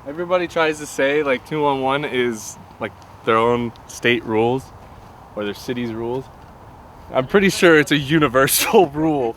Everybody tries to say like 2-on-1 is like their own state rules or their city's rules. I'm pretty sure it's a universal rule.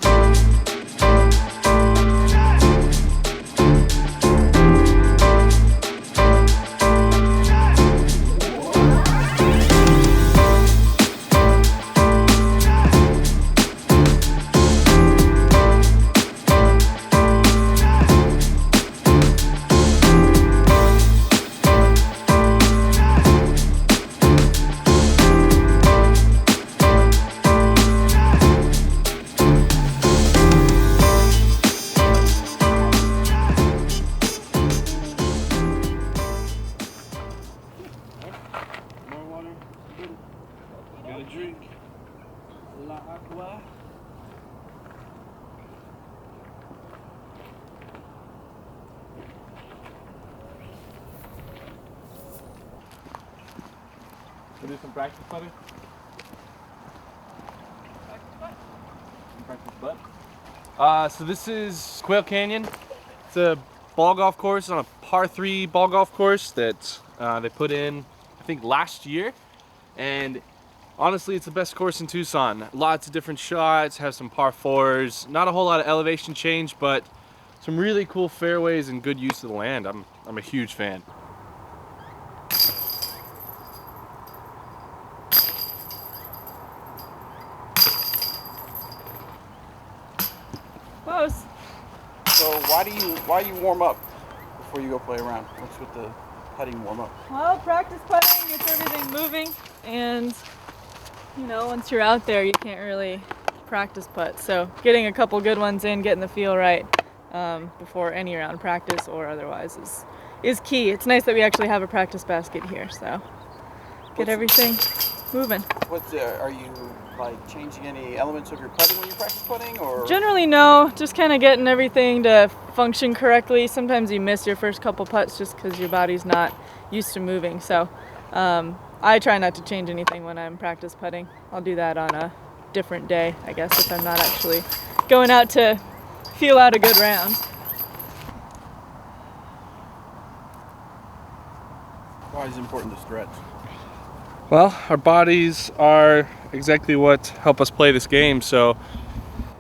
We'll do some practice putting. Practice putt. So this is Quail Canyon. It's a ball golf course on a par 3 ball golf course that they put in, I think, last year. And honestly, it's the best course in Tucson. Lots of different shots, has some par 4s, not a whole lot of elevation change, but some really cool fairways and good use of the land. I'm a huge fan. Close. So why do you warm up before you go play around? What's with the putting warm up? Well, practice putting gets everything moving, and you know, once you're out there, you can't really practice putt. So getting a couple good ones in, getting the feel right before any round practice or otherwise is key. It's nice that we actually have a practice basket here, so get everything moving. Are you like changing any elements of your putting when you practice putting, or? Generally no, just kind of getting everything to function correctly. Sometimes you miss your first couple putts just because your body's not used to moving. So I try not to change anything when I'm practice putting. I'll do that on a different day, I guess, if I'm not actually going out to feel out a good round. Why is it important to stretch? Well, our bodies are exactly what help us play this game, so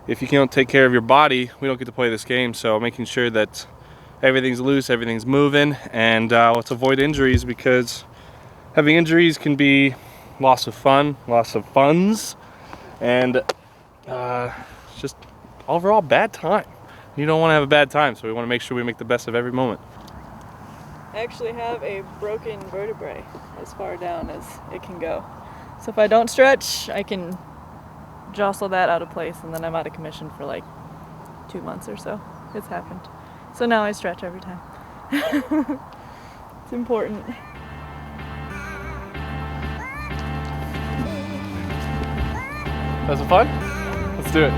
if you can't take care of your body, we don't get to play this game. So making sure that everything's loose, everything's moving, and let's avoid injuries, because having injuries can be loss of fun, loss of funds, and just overall bad time. You don't want to have a bad time, so we want to make sure we make the best of every moment. I actually have a broken vertebrae as far down as it can go. So if I don't stretch, I can jostle that out of place, and then I'm out of commission for like 2 months or so. It's happened. So now I stretch every time. It's important. Have some fun? Let's do it.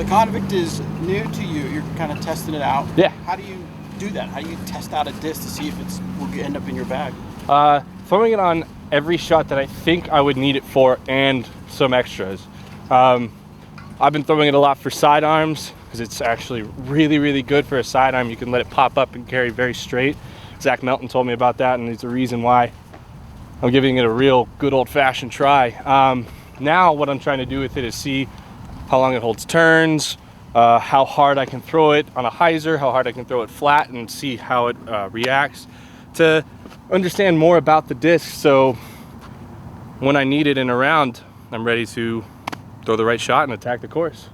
Convict is new to you. You're kind of testing it out. Yeah. How do you do that? How do you test out a disc to see if it's will end up in your bag? Throwing it on every shot that I think I would need it for, and some extras. I've been throwing it a lot for sidearms because it's actually really, really good for a sidearm. You can let it pop up and carry very straight. Zach Melton told me about that, and it's the reason why I'm giving it a real good old-fashioned try. Now what I'm trying to do with it is see how long it holds turns, how hard I can throw it on a hyzer, how hard I can throw it flat, and see how it reacts to understand more about the disc, so when I need it in a round, I'm ready to throw the right shot and attack the course.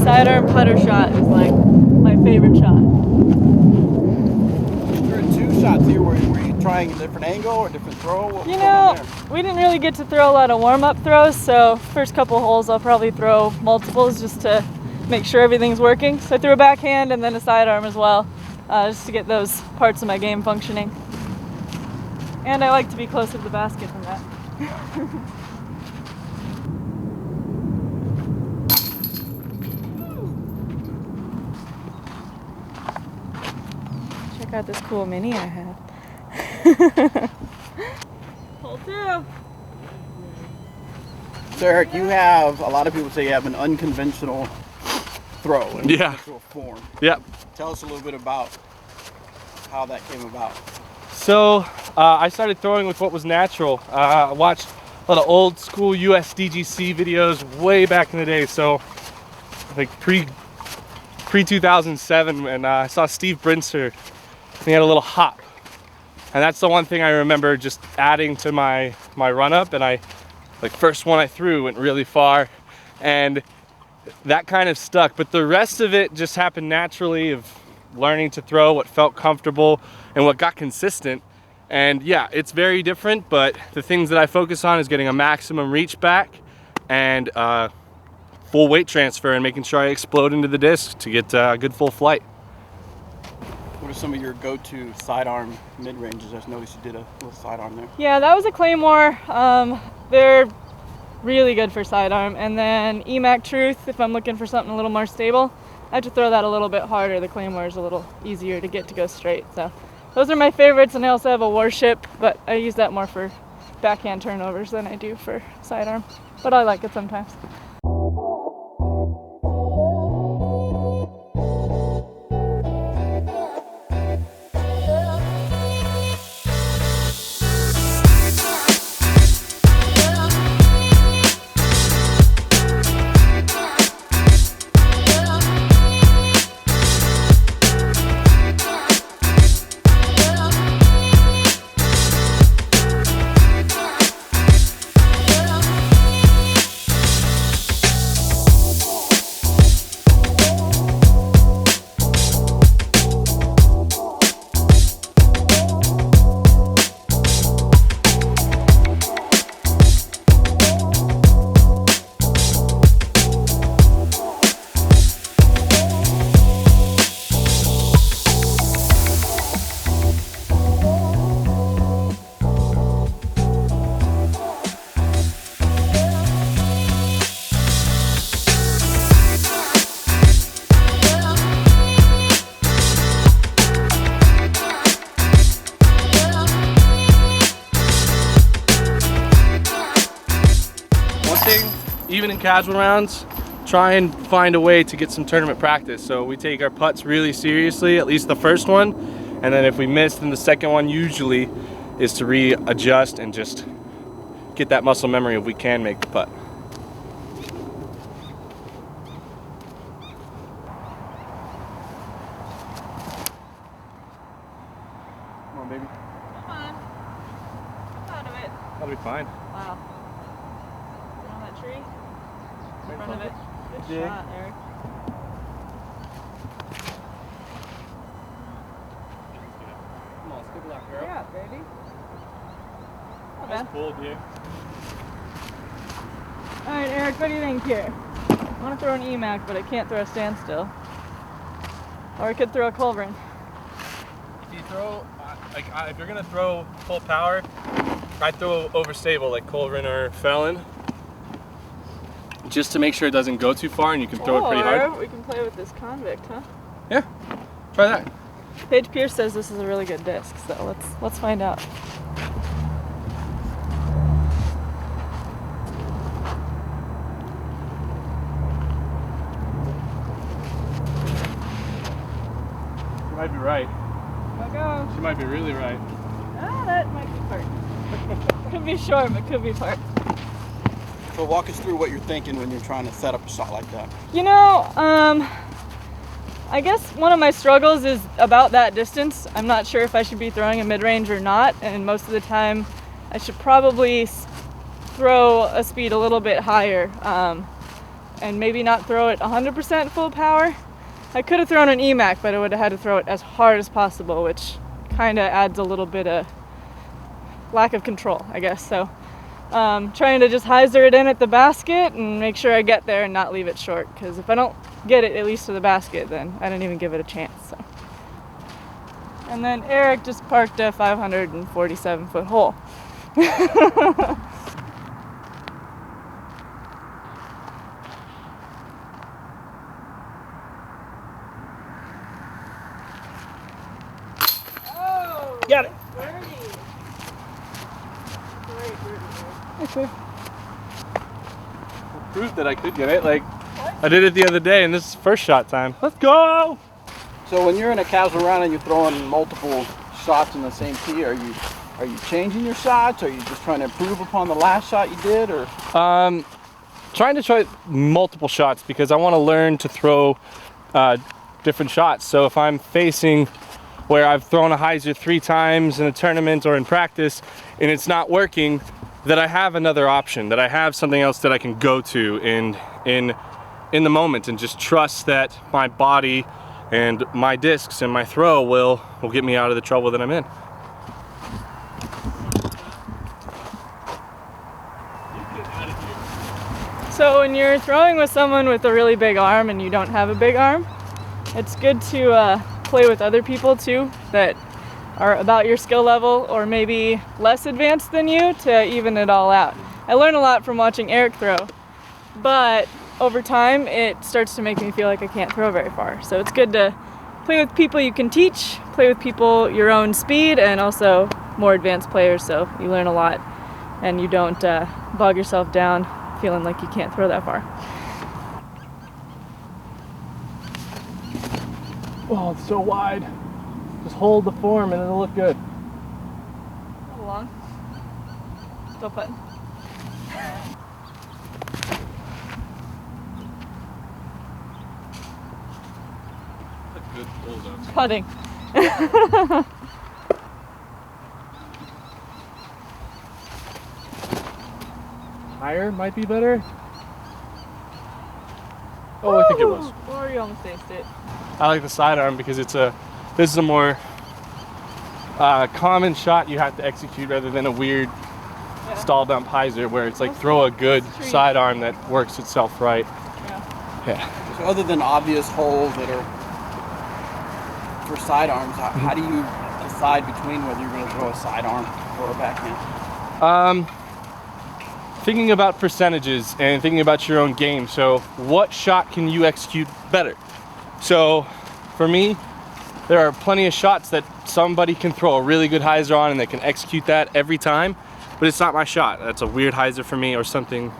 Sidearm putter shot is like my favorite shot. There are two shots here. Were you trying a different angle or a different throw? What was You going on know, there? we didn't really get to throw a lot of warm-up throws, so first couple holes I'll probably throw multiples just to make sure everything's working. So I threw a backhand and then a sidearm as well, just to get those parts of my game functioning. And I like to be closer to the basket than that. Check out this cool mini I have. Hole 2. So Eric, you have, a lot of people say you have an unconventional throw, an Yeah. unconventional form. Yep. Tell us a little bit about how that came about. So I started throwing with what was natural. I watched a lot of old school USDGC videos way back in the day, so like pre 2007, and I saw Steve Brinster. He had a little hop, and that's the one thing I remember just adding to my run up. And like first one I threw went really far, and that kind of stuck. But the rest of it just happened naturally, of learning to throw what felt comfortable and what got consistent. And yeah, it's very different, but the things that I focus on is getting a maximum reach back and full weight transfer, and making sure I explode into the disc to get a good full flight. What are some of your go-to sidearm mid-ranges? I noticed you did a little sidearm there. Yeah, that was a Claymore. They're really good for sidearm. And then EMAC Truth, if I'm looking for something a little more stable, I have to throw that a little bit harder. The Claymore is a little easier to get to go straight. So those are my favorites, and I also have a Warship, but I use that more for backhand turnovers than I do for sidearm. But I like it sometimes. Even in casual rounds, try and find a way to get some tournament practice. So we take our putts really seriously, at least the first one, and then if we miss, then the second one usually is to readjust and just get that muscle memory if we can make the putt. Come on, baby. Come on. I'm out of it. That'll be fine. Wow. Is it on that tree? In front of it. Good Yeah. shot, Eric. Come on, stick it out, girl. Yeah, baby. Not That's bad. cool, dear. Alright, Eric, what do you think here? I want to throw an EMAC, but I can't throw a standstill. Or I could throw a culverin. If you throw, if you're gonna throw full power, I'd throw overstable like Colvin or Fallon, just to make sure it doesn't go too far and you can throw it pretty hard. Or we can play with this convict, huh? Yeah, try that. Paige Pierce says this is a really good disc, so let's find out. You might be right. go. She might be really right. Ah, that might be part. Could be short, but could be part. So walk us through what you're thinking when you're trying to set up a shot like that. You know, I guess one of my struggles is about that distance. I'm not sure if I should be throwing a mid-range or not, and most of the time I should probably throw a speed a little bit higher, and maybe not throw it 100% full power. I could have thrown an EMAC, but I would have had to throw it as hard as possible, which kind of adds a little bit of lack of control, I guess. So trying to just hyzer it in at the basket and make sure I get there and not leave it short, because if I don't get it at least to the basket, then I didn't even give it a chance. So. And then Eric just parked a 547-foot hole. Oh, Got it. birdie. Great birdie. Okay. Proved that I could get it. Like, I did it the other day, and this is first shot time. Let's go! So when you're in a casual round and you're throwing multiple shots in the same tee, are you changing your shots? Are you just trying to improve upon the last shot you did, or? Trying to try multiple shots because I want to learn to throw different shots. So if I'm facing where I've thrown a hyzer 3 times in a tournament or in practice and it's not working, that I have another option, that I have something else that I can go to in the moment, and just trust that my body and my discs and my throw will get me out of the trouble that I'm in. So when you're throwing with someone with a really big arm and you don't have a big arm, it's good to play with other people too that are about your skill level or maybe less advanced than you to even it all out. I learned a lot from watching Eric throw, but over time it starts to make me feel like I can't throw very far. So it's good to play with people you can teach, play with people your own speed, and also more advanced players, so you learn a lot and you don't bog yourself down feeling like you can't throw that far. Oh, it's so wide. Just hold the form and it'll look good. A little long. Still putting. That's good pull though. Putting. Higher might be better. Oh, I think it was. Or you almost aced it. I like the sidearm because this is a more common shot you have to execute rather than a weird stall dump hyzer where it's like throw a good sidearm that works itself right. Yeah. So other than obvious holes that are for sidearms, how do you decide between whether you're going to throw a sidearm or a backhand? Thinking about percentages and thinking about your own game. So what shot can you execute better? So for me, there are plenty of shots that somebody can throw a really good hyzer on and they can execute that every time, but it's not my shot. That's a weird hyzer for me or something.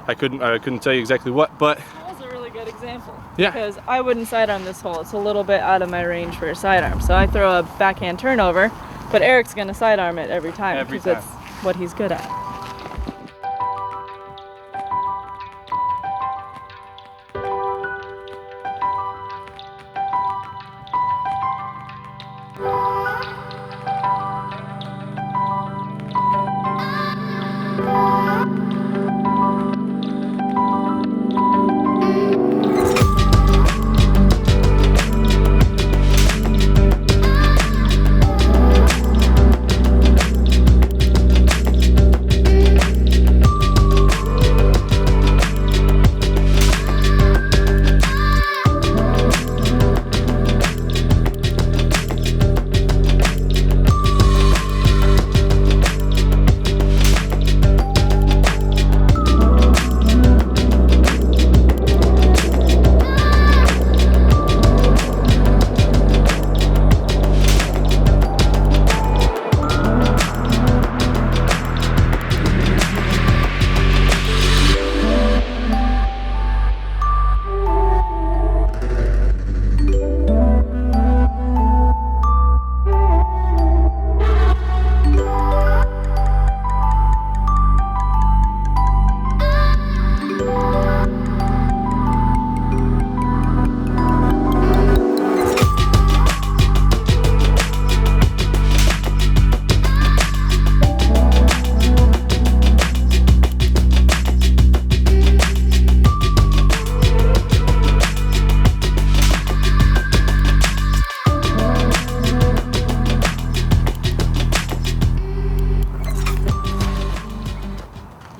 I couldn't tell you exactly what, but That was a really good example. Yeah. Because I wouldn't sidearm this hole. It's a little bit out of my range for a sidearm. So I throw a backhand turnover, but Eric's going to sidearm it every time Every because time. it's what he's good at.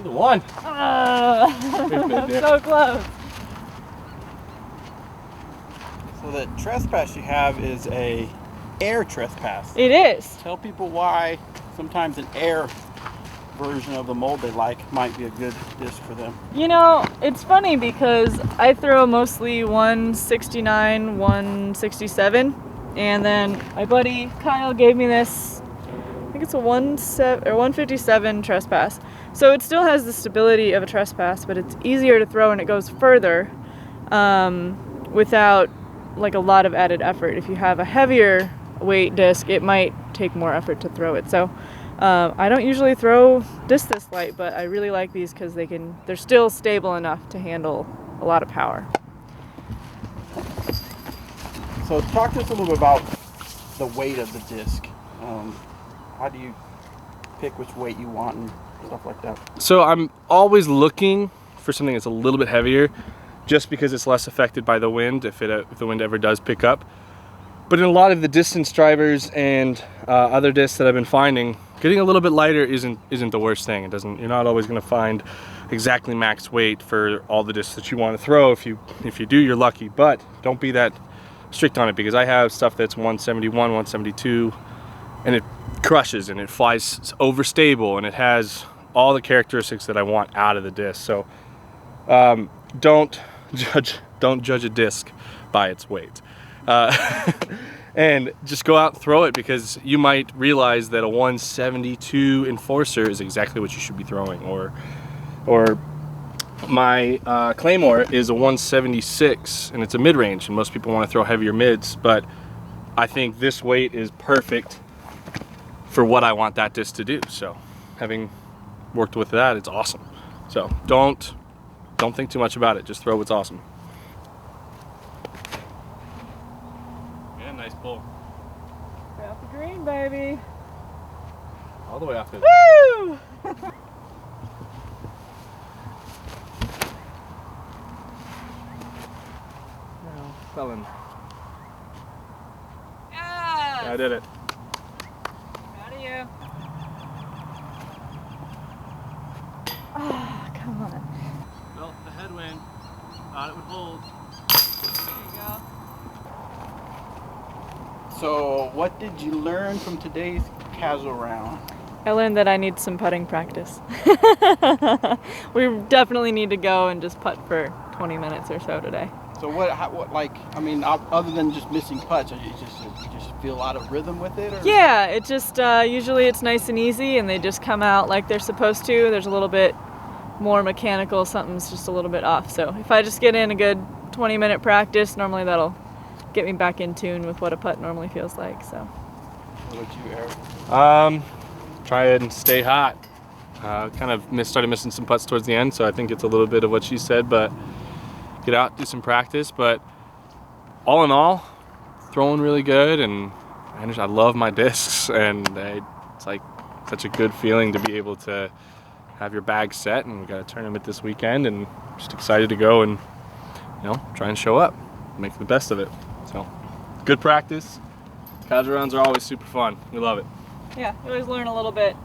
The one. So close. So the trespass you have is a air trespass. It is. Tell people why sometimes an air version of the mold they like might be a good disc for them. You know, it's funny because I throw mostly 169, 167, and then my buddy Kyle gave me this, I think it's a 157 trespass. So it still has the stability of a trespass, but it's easier to throw and it goes further without like a lot of added effort. If you have a heavier weight disc, it might take more effort to throw it. So I don't usually throw discs this light, but I really like these because they're still stable enough to handle a lot of power. So talk to us a little bit about the weight of the disc. How do you pick which weight you want and stuff like that? So I'm always looking for something that's a little bit heavier, just because it's less affected by the wind if the wind ever does pick up. But in a lot of the distance drivers and other discs that I've been finding, getting a little bit lighter isn't the worst thing. You're not always going to find exactly max weight for all the discs that you want to throw. If you do, you're lucky. But don't be that strict on it, because I have stuff that's 171, 172, and it crushes and it flies overstable and it has all the characteristics that I want out of the disc. So don't judge a disc by its weight. And just go out and throw it, because you might realize that a 172 Enforcer is exactly what you should be throwing, or my Claymore is a 176 and it's a mid-range, and most people want to throw heavier mids, but I think this weight is perfect for what I want that disc to do. So having worked with that, it's awesome. So don't think too much about it, just throw what's awesome. Nice pull. Right off the green, baby. All the way off the... Woo! No, fell in. Yes! Yeah, I did it. Proud of you. Ah, come on. Well, the headwind, thought it would hold. There you go. So what did you learn from today's casual round? I learned that I need some putting practice. We definitely need to go and just putt for 20 minutes or so today. So other than just missing putts, you just feel out of rhythm with it? Or? Yeah, it just usually it's nice and easy and they just come out like they're supposed to. There's a little bit more mechanical, something's just a little bit off. So if I just get in a good 20-minute practice, normally that'll get me back in tune with what a putt normally feels like. So What about you, Eric? Try and stay hot. Kind of started missing some putts towards the end, so I think it's a little bit of what she said, but get out, do some practice. But all in all, throwing really good, and I love my discs, and it's like such a good feeling to be able to have your bag set, and we got a tournament this weekend, and just excited to go and try and show up, make the best of it. So good practice. Casual rounds are always super fun. We love it. yeah, you always learn a little bit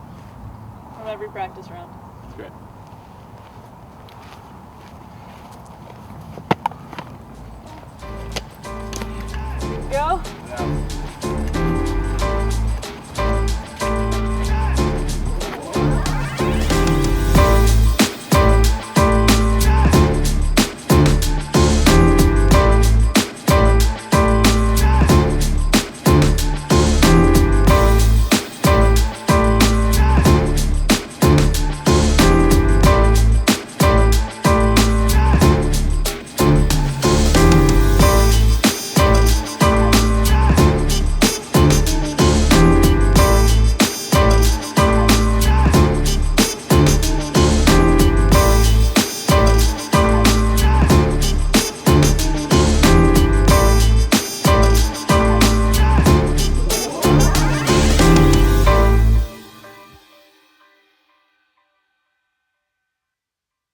from every practice round. It's great. Go. Yeah.